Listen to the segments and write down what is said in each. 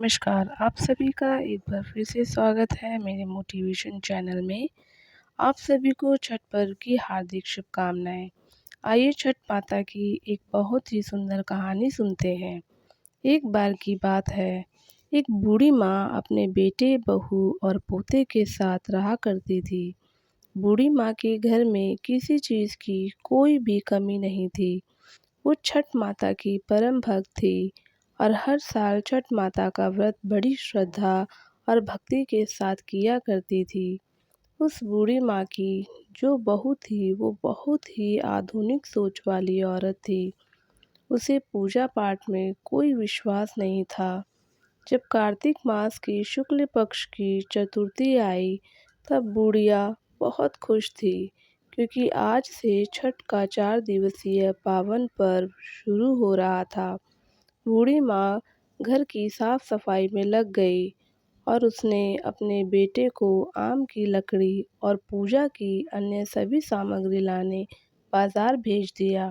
नमस्कार, आप सभी का एक बार फिर से स्वागत है मेरे मोटिवेशन चैनल में। आप सभी को छठ पर्व की हार्दिक शुभकामनाएँ। आइए छठ माता की एक बहुत ही सुंदर कहानी सुनते हैं। एक बार की बात है, एक बूढ़ी माँ अपने बेटे, बहू और पोते के साथ रहा करती थी। बूढ़ी माँ के घर में किसी चीज़ की कोई भी कमी नहीं थी। वो छठ माता की परम भक्त थी और हर साल छठ माता का व्रत बड़ी श्रद्धा और भक्ति के साथ किया करती थी। उस बूढ़ी माँ की जो बहू थी वो बहुत ही आधुनिक सोच वाली औरत थी। उसे पूजा पाठ में कोई विश्वास नहीं था। जब कार्तिक मास की शुक्ल पक्ष की चतुर्थी आई तब बुढ़िया बहुत खुश थी, क्योंकि आज से छठ का 4 दिवसीय पावन पर्व शुरू हो रहा था। बूढ़ी माँ घर की साफ सफाई में लग गई और उसने अपने बेटे को आम की लकड़ी और पूजा की अन्य सभी सामग्री लाने बाजार भेज दिया।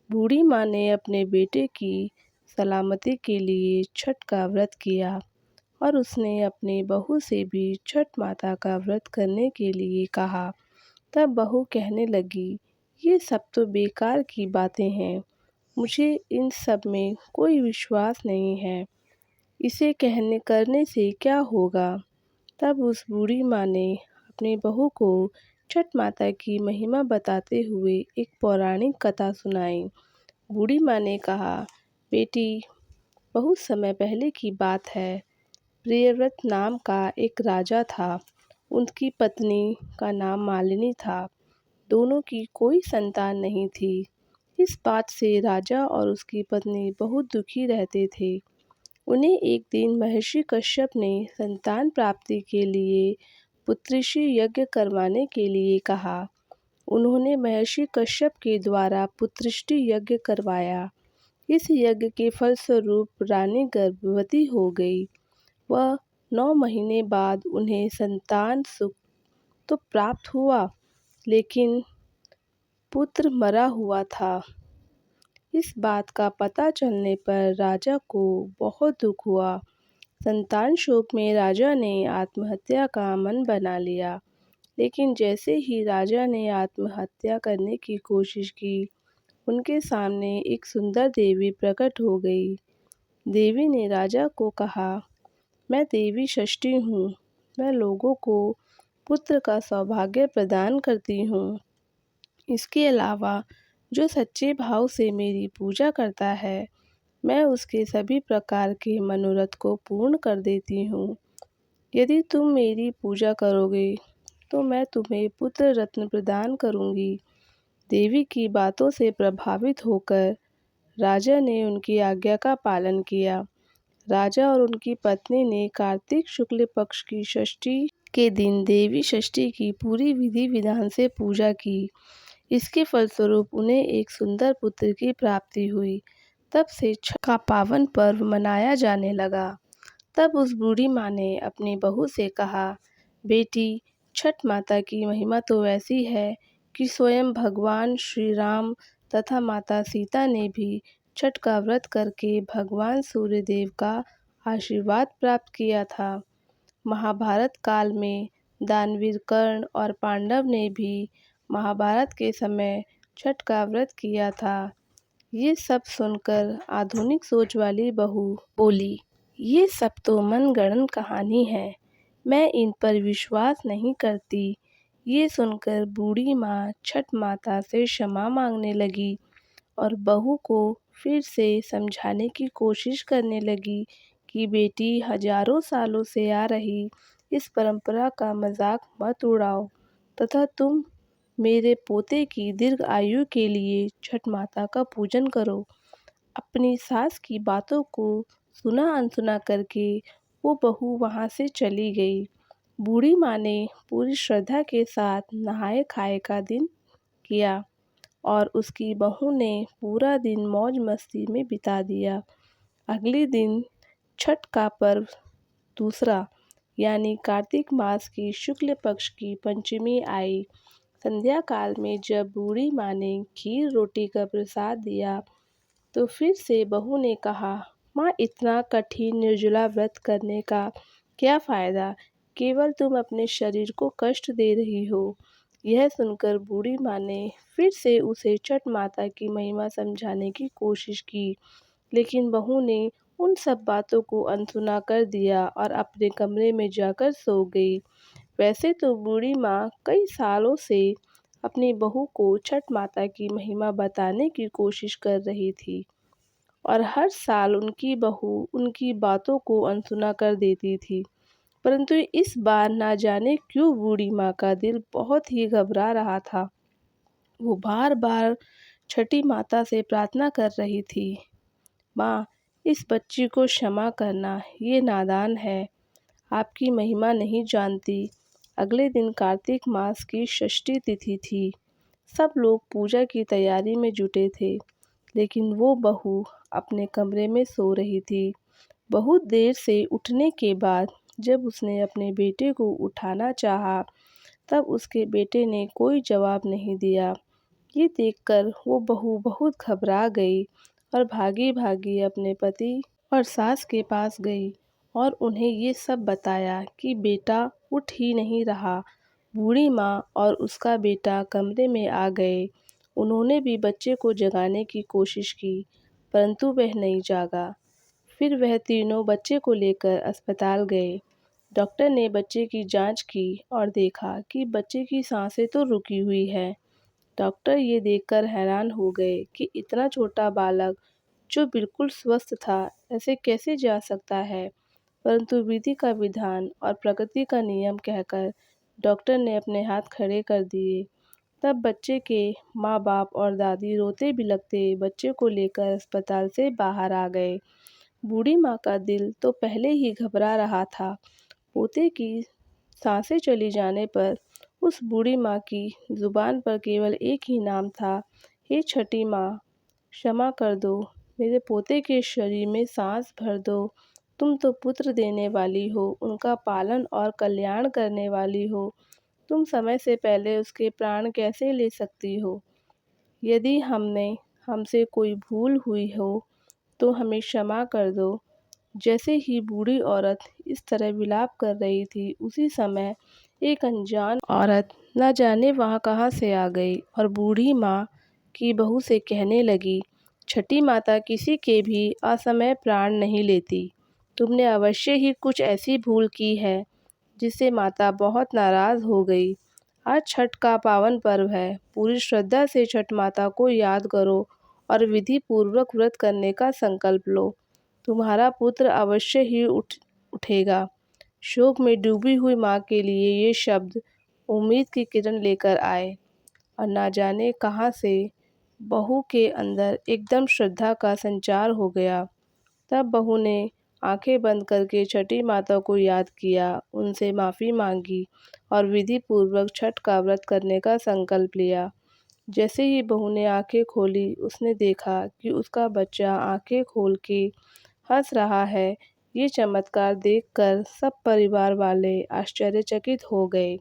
बूढ़ी माँ ने अपने बेटे की सलामती के लिए छठ का व्रत किया और उसने अपनी बहू से भी छठ माता का व्रत करने के लिए कहा। तब बहू कहने लगी, ये सब तो बेकार की बातें हैं, मुझे इन सब में कोई विश्वास नहीं है, इसे कहने करने से क्या होगा। तब उस बूढ़ी माँ ने अपनी बहू को छठ माता की महिमा बताते हुए एक पौराणिक कथा सुनाई। बूढ़ी माँ ने कहा, बेटी, बहुत समय पहले की बात है। प्रियव्रत नाम का एक राजा था। उनकी पत्नी का नाम मालिनी था। दोनों की कोई संतान नहीं थी। इस बात से राजा और उसकी पत्नी बहुत दुखी रहते थे। उन्हें एक दिन महर्षि कश्यप ने संतान प्राप्ति के लिए पुत्रीशी यज्ञ करवाने के लिए कहा। उन्होंने महर्षि कश्यप के द्वारा पुत्रीष्टि यज्ञ करवाया। इस यज्ञ के फलस्वरूप रानी गर्भवती हो गई। वह 9 महीने बाद उन्हें संतान सुख तो प्राप्त हुआ, लेकिन पुत्र मरा हुआ था। इस बात का पता चलने पर राजा को बहुत दुख हुआ। संतान शोक में राजा ने आत्महत्या का मन बना लिया। लेकिन जैसे ही राजा ने आत्महत्या करने की कोशिश की, उनके सामने एक सुंदर देवी प्रकट हो गई। देवी ने राजा को कहा, मैं देवी षष्ठी हूँ। मैं लोगों को पुत्र का सौभाग्य प्रदान करती हूँ। इसके अलावा जो सच्चे भाव से मेरी पूजा करता है, मैं उसके सभी प्रकार के मनोरथ को पूर्ण कर देती हूँ। यदि तुम मेरी पूजा करोगे तो मैं तुम्हें पुत्र रत्न प्रदान करूँगी। देवी की बातों से प्रभावित होकर राजा ने उनकी आज्ञा का पालन किया। राजा और उनकी पत्नी ने कार्तिक शुक्ल पक्ष की षष्ठी के दिन देवी षष्ठी की पूरी विधि विधान से पूजा की। इसके फलस्वरूप उन्हें एक सुंदर पुत्र की प्राप्ति हुई। तब से छठ का पावन पर्व मनाया जाने लगा। तब उस बूढ़ी माँ ने अपनी बहू से कहा, बेटी, छठ माता की महिमा तो ऐसी है कि स्वयं भगवान श्री राम तथा माता सीता ने भी छठ का व्रत करके भगवान सूर्यदेव का आशीर्वाद प्राप्त किया था। महाभारत काल में दानवीर कर्ण और पांडव ने भी महाभारत के समय छठ का व्रत किया था। ये सब सुनकर आधुनिक सोच वाली बहू बोली, ये सब तो मनगढ़ंत कहानी है, मैं इन पर विश्वास नहीं करती। ये सुनकर बूढ़ी माँ छठ माता से क्षमा मांगने लगी और बहू को फिर से समझाने की कोशिश करने लगी कि बेटी, हजारों सालों से आ रही इस परंपरा का मजाक मत उड़ाओ तथा तुम मेरे पोते की दीर्घ आयु के लिए छठ माता का पूजन करो। अपनी सास की बातों को सुना अनसुना करके वो बहू वहाँ से चली गई। बूढ़ी माँ ने पूरी श्रद्धा के साथ नहाए खाए का दिन किया और उसकी बहू ने पूरा दिन मौज मस्ती में बिता दिया। अगले दिन छठ का पर्व दूसरा यानी कार्तिक मास की शुक्ल पक्ष की पंचमी आई। संध्या काल में जब बूढ़ी माँ ने खीर रोटी का प्रसाद दिया तो फिर से बहू ने कहा, माँ, इतना कठिन निर्जला व्रत करने का क्या फ़ायदा? केवल तुम अपने शरीर को कष्ट दे रही हो। यह सुनकर बूढ़ी माँ ने फिर से उसे छठ माता की महिमा समझाने की कोशिश की, लेकिन बहू ने उन सब बातों को अनसुना कर दिया और अपने कमरे में जाकर सो गई। वैसे तो बूढ़ी माँ कई सालों से अपनी बहू को छठ माता की महिमा बताने की कोशिश कर रही थी, और हर साल उनकी बहू उनकी बातों को अनसुना कर देती थी। परंतु इस बार ना जाने क्यों बूढ़ी माँ का दिल बहुत ही घबरा रहा था। वो बार-बार छठी माता से प्रार्थना कर रही थी, माँ, इस बच्ची को क्षमा करना, ये नादान है, आपकी महिमा नहीं जानती। अगले दिन कार्तिक मास की षष्ठी तिथि थी। सब लोग पूजा की तैयारी में जुटे थे, लेकिन वो बहू अपने कमरे में सो रही थी। बहुत देर से उठने के बाद जब उसने अपने बेटे को उठाना चाहा, तब उसके बेटे ने कोई जवाब नहीं दिया। ये देखकर वो बहू बहुत घबरा गई और भागी-भागी अपने पति और सास के पास गई और उन्हें ये सब बताया कि बेटा उठ ही नहीं रहा। बूढ़ी माँ और उसका बेटा कमरे में आ गए। उन्होंने भी बच्चे को जगाने की कोशिश की, परंतु वह नहीं जागा। फिर वह तीनों बच्चे को लेकर अस्पताल गए। डॉक्टर ने बच्चे की जांच की और देखा कि बच्चे की सांसें तो रुकी हुई है। डॉक्टर ये देखकर हैरान हो गए कि इतना छोटा बालक जो बिल्कुल स्वस्थ था, ऐसे कैसे जा सकता है। परंतु विधि का विधान और प्रकृति का नियम कहकर डॉक्टर ने अपने हाथ खड़े कर दिए। तब बच्चे के माँ-बाप और दादी रोते बिलखते बच्चे को लेकर अस्पताल से बाहर आ गए। बूढ़ी माँ का दिल तो पहले ही घबरा रहा था। पोते की सांसें चली जाने पर उस बूढ़ी माँ की जुबान पर केवल एक ही नाम था, हे छठी माँ, क्षमा कर दो, मेरे पोते के शरीर में सांस भर दो। तुम तो पुत्र देने वाली हो, उनका पालन और कल्याण करने वाली हो। तुम समय से पहले उसके प्राण कैसे ले सकती हो? यदि हमसे कोई भूल हुई हो तो हमें क्षमा कर दो। जैसे ही बूढ़ी औरत इस तरह विलाप कर रही थी, उसी समय एक अनजान औरत न जाने वहाँ कहाँ से आ गई और बूढ़ी माँ की बहू से कहने लगी, छठी माता किसी के भी असमय प्राण नहीं लेती। तुमने अवश्य ही कुछ ऐसी भूल की है जिससे माता बहुत नाराज़ हो गई। आज छठ का पावन पर्व है। पूरी श्रद्धा से छठ माता को याद करो और विधि पूर्वक व्रत करने का संकल्प लो। तुम्हारा पुत्र अवश्य ही उठेगा। शोक में डूबी हुई माँ के लिए ये शब्द उम्मीद की किरण लेकर आए, और ना जाने कहाँ से बहू के अंदर एकदम श्रद्धा का संचार हो गया। तब बहू ने आंखें बंद करके छठी माता को याद किया, उनसे माफ़ी मांगी और विधि पूर्वक छठ का व्रत करने का संकल्प लिया। जैसे ही बहू ने आंखें खोली, उसने देखा कि उसका बच्चा आंखें खोल के हंस रहा है। ये चमत्कार देखकर सब परिवार वाले आश्चर्यचकित हो गए।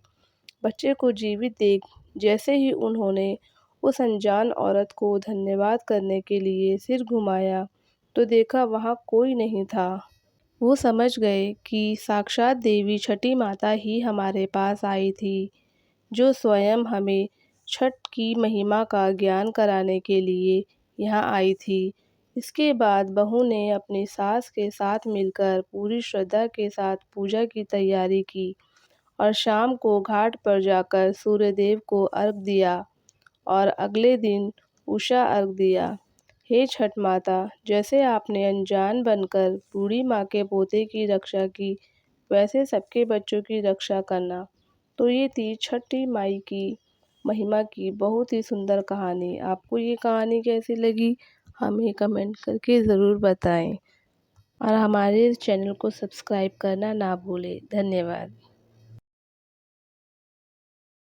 बच्चे को जीवित देख जैसे ही उन्होंने उस अनजान औरत को धन्यवाद करने के लिए सिर घुमाया, तो देखा वहाँ कोई नहीं था। वो समझ गए कि साक्षात देवी छठी माता ही हमारे पास आई थी, जो स्वयं हमें छठ की महिमा का ज्ञान कराने के लिए यहाँ आई थी। इसके बाद बहू ने अपनी सास के साथ मिलकर पूरी श्रद्धा के साथ पूजा की तैयारी की और शाम को घाट पर जाकर सूर्यदेव को अर्घ दिया और अगले दिन उषा अर्घ दिया। हे छठ माता, जैसे आपने अनजान बनकर बूढ़ी माँ के पोते की रक्षा की, वैसे सबके बच्चों की रक्षा करना। तो ये थी छठी माई की महिमा की बहुत ही सुंदर कहानी। आपको ये कहानी कैसी लगी, हमें कमेंट करके ज़रूर बताएं, और हमारे चैनल को सब्सक्राइब करना ना भूलें। धन्यवाद।